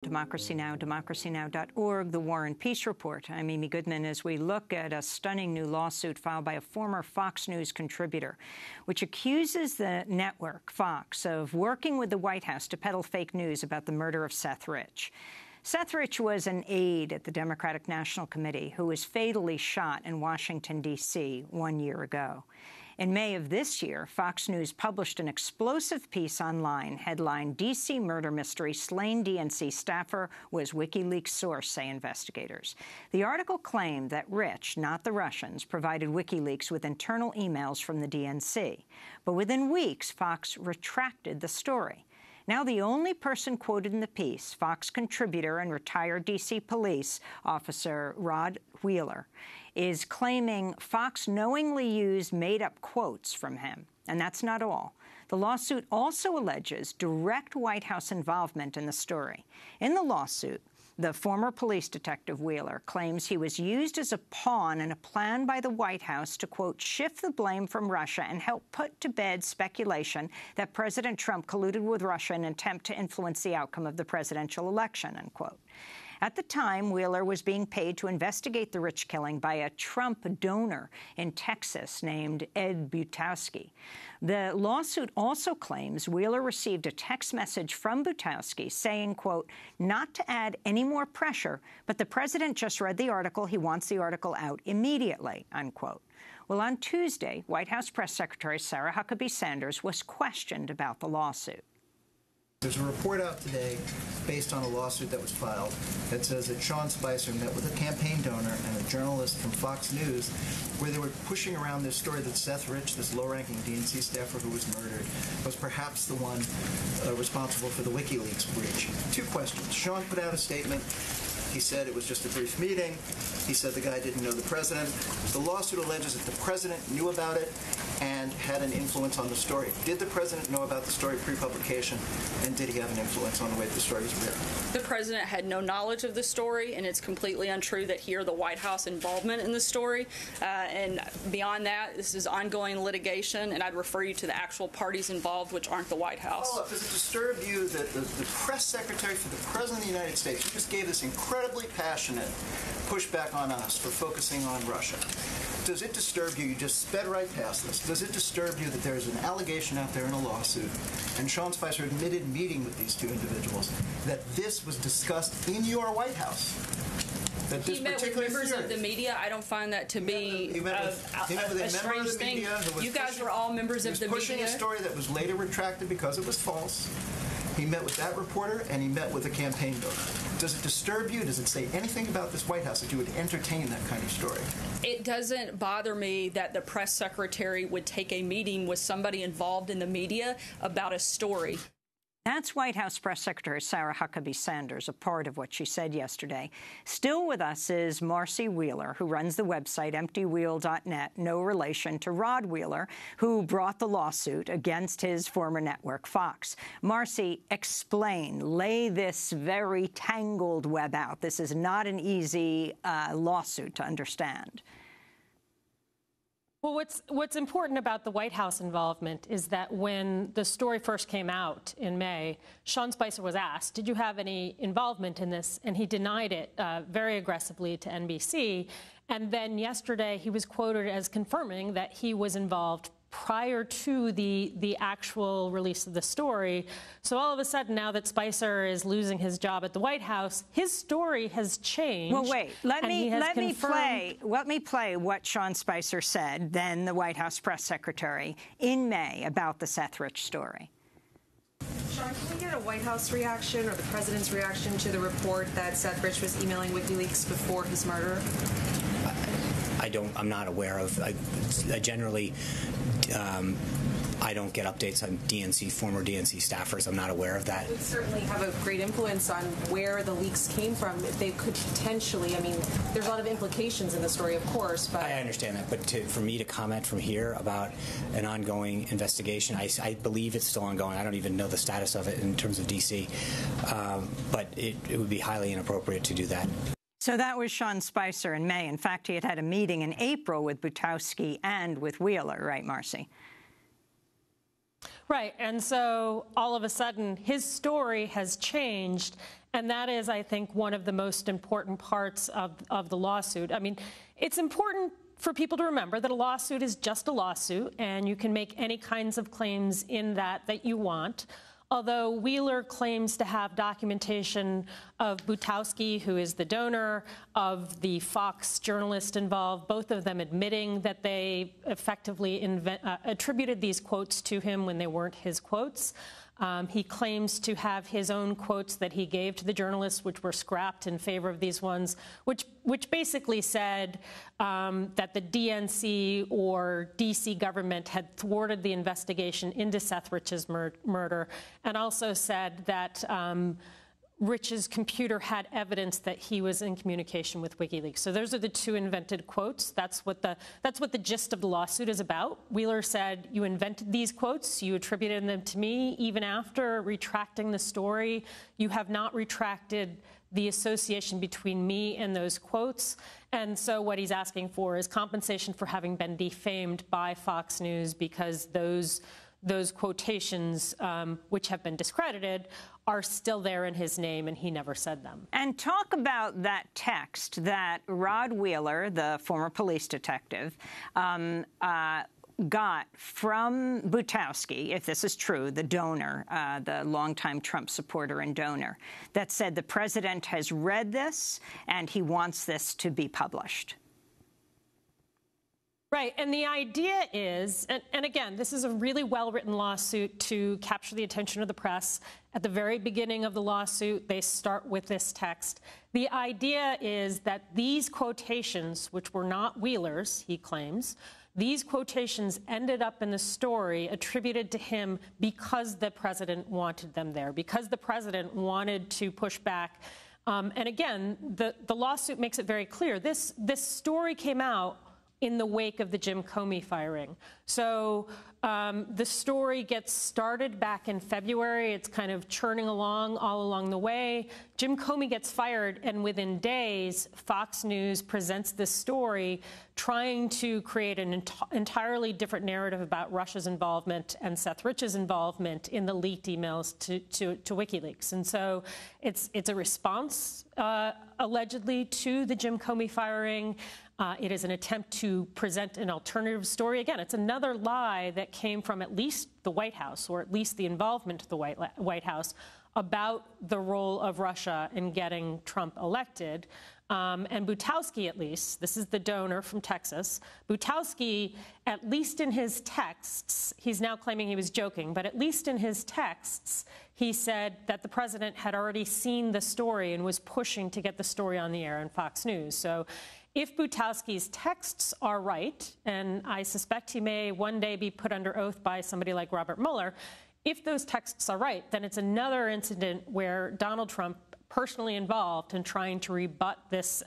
Democracy Now!, democracynow.org, The War and Peace Report. I'm Amy Goodman as we look at a stunning new lawsuit filed by a former Fox News contributor, which accuses the network, Fox, of working with the White House to peddle fake news about the murder of Seth Rich. Seth Rich was an aide at the Democratic National Committee who was fatally shot in Washington, D.C. 1 year ago. In May of this year, Fox News published an explosive piece online headlined, "D.C. Murder Mystery, Slain DNC Staffer Was WikiLeaks Source, Say Investigators." The article claimed that Rich, not the Russians, provided WikiLeaks with internal emails from the DNC. But within weeks, Fox retracted the story. Now the only person quoted in the piece, Fox contributor and retired D.C. police officer Rod Wheeler, is claiming Fox knowingly used made-up quotes from him. And that's not all. The lawsuit also alleges direct White House involvement in the story. In the lawsuit, the former police detective Wheeler claims he was used as a pawn in a plan by the White House to, quote, shift the blame from Russia and help put to bed speculation that President Trump colluded with Russia in an attempt to influence the outcome of the presidential election, unquote. At the time, Wheeler was being paid to investigate the Rich killing by a Trump donor in Texas named Ed Butowski. The lawsuit also claims Wheeler received a text message from Butowski saying, quote, not to add any more pressure, but the president just read the article. He wants the article out immediately, unquote. Well, on Tuesday, White House Press Secretary Sarah Huckabee Sanders was questioned about the lawsuit. There's a report out today based on a lawsuit that was filed that says that Sean Spicer met with a campaign donor and a journalist from Fox News where they were pushing around this story that Seth Rich, this low-ranking DNC staffer who was murdered, was perhaps the one responsible for the WikiLeaks breach. Two questions. Sean put out a statement. He said it was just a brief meeting. He said the guy didn't know the president. The lawsuit alleges that the president knew about it and had an influence on the story. Did the president know about the story pre-publication, and did he have an influence on the way the story was written? The president had no knowledge of the story, and it's completely untrue that he or the White House involvement in the story. And beyond that, this is ongoing litigation, and I'd refer you to the actual parties involved, which aren't the White House. Follow up, does it disturb you that the press secretary for the president of the United States, who just gave this incredibly passionate pushback on us for focusing on Russia, does it disturb you? You just sped right past this. Does it disturb you that there's an allegation out there in a lawsuit, and Sean Spicer admitted meeting with these two individuals, that this was discussed in your White House? That this he met with members of the media. I don't find that to be a strange thing. You guys were all members of the media. He was pushing a story that was later retracted because it was false. He met with that reporter, and he met with a campaign donor. Does it disturb you? Does it say anything about this White House that you would entertain that kind of story? It doesn't bother me that the press secretary would take a meeting with somebody involved in the media about a story. That's White House Press Secretary Sarah Huckabee Sanders, a part of what she said yesterday. Still with us is Marcy Wheeler, who runs the website emptywheel.net, no relation to Rod Wheeler, who brought the lawsuit against his former network, Fox. Marcy, explain, lay this very tangled web out. This is not an easy lawsuit to understand. Well, what's important about the White House involvement is that when the story first came out in May, Sean Spicer was asked, did you have any involvement in this? And he denied it very aggressively to NBC. And then yesterday, he was quoted as confirming that he was involved prior to the actual release of the story. So all of a sudden, now that Spicer is losing his job at the White House, his story has changed. Well, wait. Let me play what Sean Spicer said, then the White House press secretary, in May about the Seth Rich story. Sean, can we get a White House reaction or the president's reaction to the report that Seth Rich was emailing WikiLeaks before his murder? I'm not aware of. I generally, I don't get updates on former DNC staffers. I'm not aware of that. It would certainly have a great influence on where the leaks came from. They could potentially, I mean, there's a lot of implications in the story, of course, but... I understand that, but for me to comment from here about an ongoing investigation, I believe it's still ongoing. I don't even know the status of it in terms of D.C., but it would be highly inappropriate to do that. So that was Sean Spicer in May. In fact, he had a meeting in April with Butowski and with Wheeler, right, Marcy? Right. And so all of a sudden, his story has changed. And that is, I think, one of the most important parts of the lawsuit. I mean, it's important for people to remember that a lawsuit is just a lawsuit, and you can make any kinds of claims in that you want. Although Wheeler claims to have documentation of Butowski, who is the donor, of the Fox journalist involved, both of them admitting that they effectively attributed these quotes to him when they weren't his quotes. He claims to have his own quotes that he gave to the journalists, which were scrapped in favor of these ones, which basically said that the DNC or D.C. government had thwarted the investigation into Seth Rich's murder, and also said that Rich's computer had evidence that he was in communication with WikiLeaks. So those are the two invented quotes. That's what the gist of the lawsuit is about. Wheeler said, you invented these quotes, you attributed them to me, even after retracting the story. You have not retracted the association between me and those quotes. And so what he's asking for is compensation for having been defamed by Fox News, because those quotations, which have been discredited, are still there in his name, and he never said them. And talk about that text that Rod Wheeler, the former police detective, got from Butowski, if this is true, the donor, the longtime Trump supporter and donor, that said the president has read this and he wants this to be published. Right, and the idea is, and again, this is a really well-written lawsuit to capture the attention of the press. At the very beginning of the lawsuit, they start with this text. The idea is that these quotations, which were not Wheeler's, he claims, these quotations ended up in the story attributed to him because the president wanted them there, because the president wanted to push back. And again, the lawsuit makes it very clear. This story came out in the wake of the Jim Comey firing. So the story gets started back in February. It's kind of churning along all along the way. Jim Comey gets fired, and within days, Fox News presents this story trying to create an entirely different narrative about Russia's involvement and Seth Rich's involvement in the leaked emails to WikiLeaks. And so it's a response, allegedly, to the Jim Comey firing. It is an attempt to present an alternative story. Again, it's another lie that came from at least the White House, or at least the involvement of the White House, about the role of Russia in getting Trump elected. And Butowski, at least, this is the donor from Texas, Butowski, at least in his texts, he's now claiming he was joking, but at least in his texts, he said that the president had already seen the story and was pushing to get the story on the air on Fox News. So if Butowski's texts are right, and I suspect he may one day be put under oath by somebody like Robert Mueller, if those texts are right, then it's another incident where Donald Trump personally involved in trying to rebut this,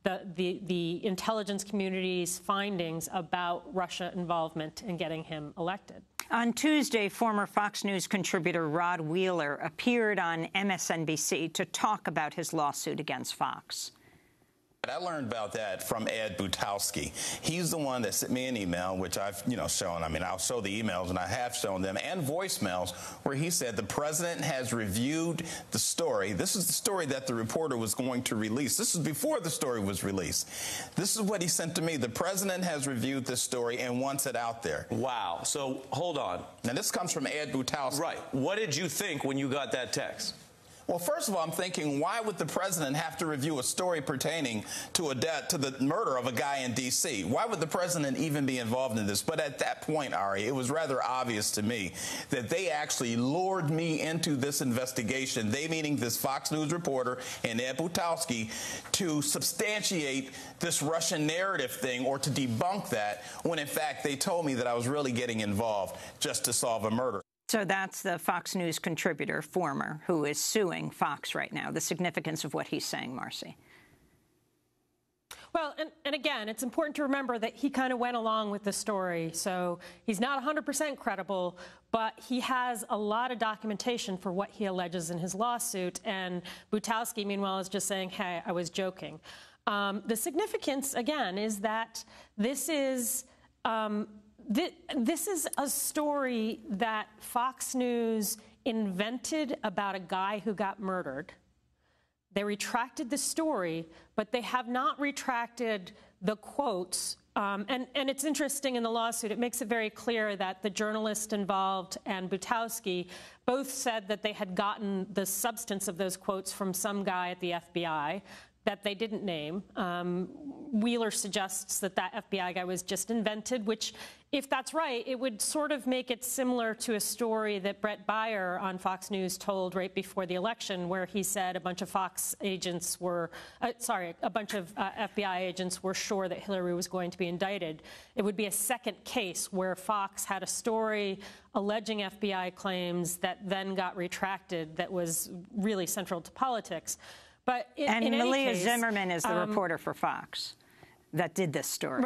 the intelligence community's findings about Russia involvement in getting him elected. On Tuesday, former Fox News contributor Rod Wheeler appeared on MSNBC to talk about his lawsuit against Fox. I learned about that from Ed Butowski. He's the one that sent me an email, which I've, shown. I mean, I'll show the emails, and I have shown them, and voicemails, where he said the president has reviewed the story. This is the story that the reporter was going to release. This is before the story was released. This is what he sent to me. The president has reviewed this story and wants it out there. Wow. So, hold on. Now, this comes from Ed Butowski. Right. What did you think when you got that text? Well, first of all, I'm thinking, why would the president have to review a story pertaining to the murder of a guy in D.C.? Why would the president even be involved in this? But at that point, Ari, it was rather obvious to me that they actually lured me into this investigation, they meaning this Fox News reporter and Ed Butowski, to substantiate this Russian narrative thing or to debunk that, when in fact they told me that I was really getting involved just to solve a murder. So that's the Fox News contributor, former, who is suing Fox right now. The significance of what he's saying, Marcy. Well, and again, it's important to remember that he kind of went along with the story. So he's not 100% credible, but he has a lot of documentation for what he alleges in his lawsuit. And Butowski, meanwhile, is just saying, hey, I was joking. The significance, again, is that this is a story that Fox News invented about a guy who got murdered, They retracted the story, but they have not retracted the quotes. And it's interesting in the lawsuit, it makes it very clear that the journalist involved and Butowski both said that they had gotten the substance of those quotes from some guy at the FBI that they didn't name. Wheeler suggests that that FBI guy was just invented, which, if that's right, it would sort of make it similar to a story that Brett Baier on Fox News told right before the election, where he said a bunch of Fox agents were, a bunch of FBI agents were sure that Hillary was going to be indicted. It would be a second case where Fox had a story alleging FBI claims that then got retracted that was really central to politics. But in Malia any case, Zimmerman is the reporter for Fox that did this story.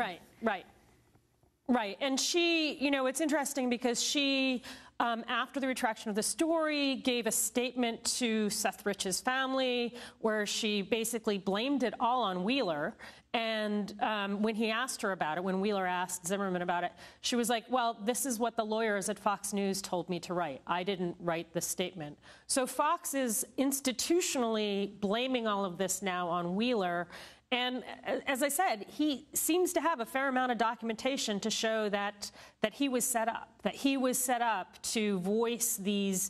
Right. And she, it's interesting because she, after the retraction of the story, gave a statement to Seth Rich's family where she basically blamed it all on Wheeler. And when he asked her about it, when Wheeler asked Zimmerman about it, she was like, well, this is what the lawyers at Fox News told me to write. I didn't write the statement. So Fox is institutionally blaming all of this now on Wheeler. And as I said, he seems to have a fair amount of documentation to show that he was set up, to voice these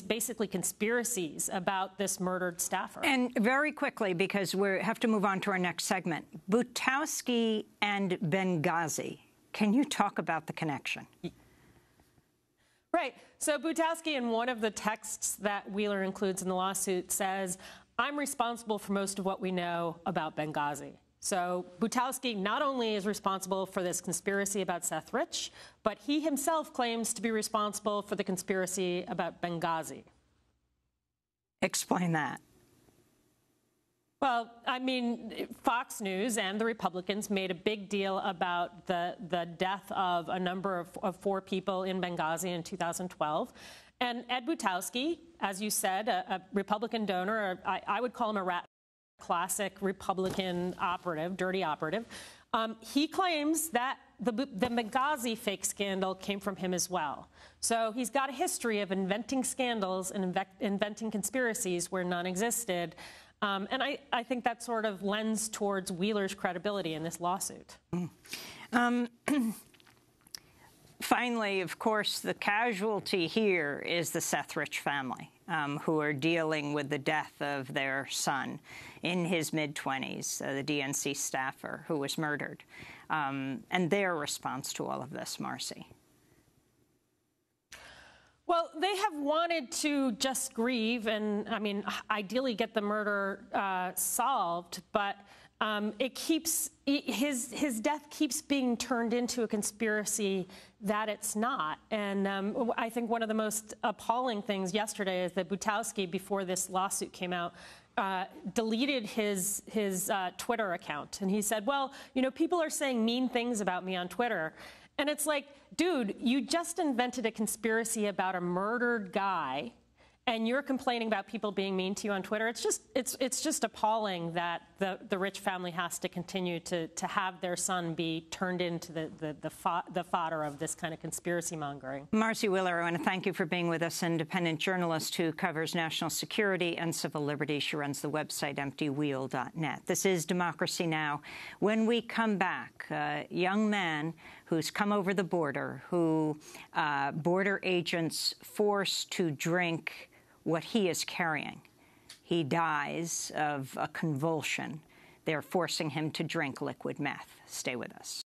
basically conspiracies about this murdered staffer. And very quickly, because we have to move on to our next segment, Butowski and Benghazi. Can you talk about the connection? Right. So Butowski, in one of the texts that Wheeler includes in the lawsuit, says, I'm responsible for most of what we know about Benghazi. So Butowski not only is responsible for this conspiracy about Seth Rich, but he himself claims to be responsible for the conspiracy about Benghazi. Explain that. Well, I mean, Fox News and the Republicans made a big deal about the death of a number of 4 people in Benghazi in 2012. And Ed Butowski, as you said, a Republican donor, I would call him a classic Republican operative, dirty operative. He claims that the Benghazi fake scandal came from him as well. So he's got a history of inventing scandals and inventing conspiracies where none existed. And I think that sort of lends towards Wheeler's credibility in this lawsuit. Finally, of course, the casualty here is the Seth Rich family, who are dealing with the death of their son in his mid-20s, the DNC staffer who was murdered, and their response to all of this, Marcy. Well, they have wanted to just grieve and, I mean, ideally get the murder solved, but his death keeps being turned into a conspiracy that it's not. And I think one of the most appalling things yesterday is that Butowski, before this lawsuit came out, deleted his Twitter account. And he said, well, people are saying mean things about me on Twitter. And it's like, dude, you just invented a conspiracy about a murdered guy, and you're complaining about people being mean to you on Twitter. It's just appalling that the Rich family has to continue to have their son be turned into the fodder of this kind of conspiracy mongering. Marcy Wheeler, I want to thank you for being with us, independent journalist who covers national security and civil liberties. She runs the website emptywheel.net. This is Democracy Now! When we come back, a young man who's come over the border, who border agents forced to drink what he is carrying. He dies of a convulsion. They're forcing him to drink liquid meth. Stay with us.